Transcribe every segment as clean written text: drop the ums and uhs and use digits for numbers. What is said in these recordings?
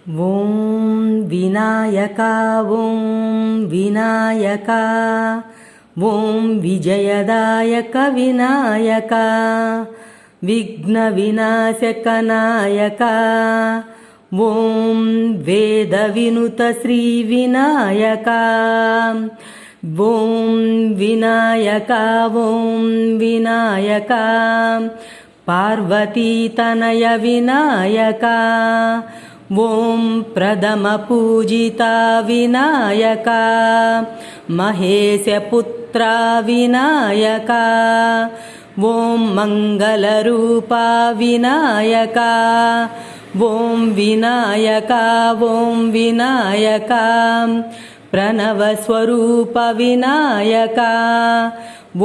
ఓం వినాయక ఓం వినాయక ఓం విజయదాయక వినాయక విఘ్న వినాశక నాయక ఓం వేద వినుత శ్రీ వినాయక ఓం వినాయక ఓం వినాయక పార్వతీ తనయ వినాయక ఓం ప్రథమ పూజిత వినాయక మహేశపుత్ర వినాయక ఓం మంగళరూప వినాయక ఓం వినాయక ఓం వినాయక ప్రణవస్వరూప వినాయక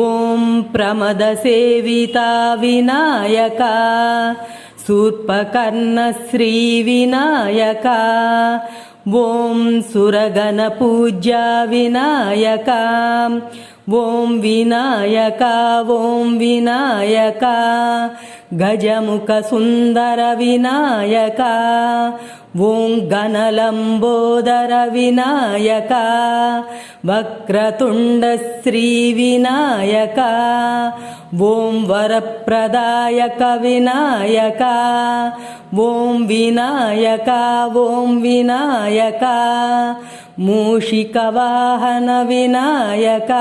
ఓం ప్రమద సేవిత వినాయక శూర్పకర్ణ శ్రీ వినాయక ఓం సురగణ పూజ్య వినాయక ఓం వినాయక ఓం వినాయక గజముఖ సుందర వినాయక ఓం గణలంబోదర వినాయక వక్రతుండ శ్రీ వినాయక ఓం వరప్రదాయక వినాయక ఓం వినాయక ఓం వినాయక మూషిక వాహన వినాయక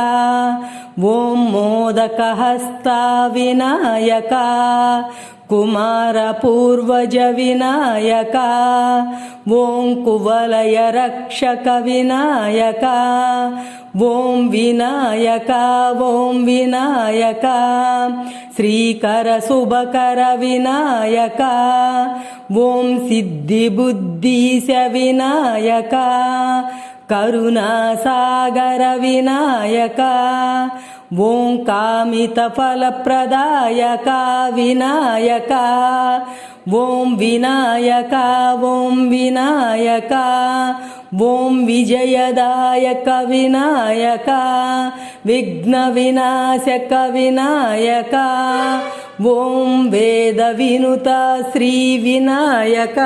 ఓం మోదకహస్త వినాయక కుమార పూర్వజ వినాయక ఓం కువలయ రక్షక వినాయక ఓం వినాయక ఓం వినాయక శ్రీకర శుభకర వినాయక ఓం సిద్ధి బుద్ధీశ వినాయక కరుణాసాగర వినాయక ఓం కామిత ఫలప్రదాయక వినాయక ఓం వినాయక ఓం వినాయక ఓం విజయదాయక వినాయక విఘ్న వినాశక వినాయక ఓం వేద వినుత శ్రీ వినాయక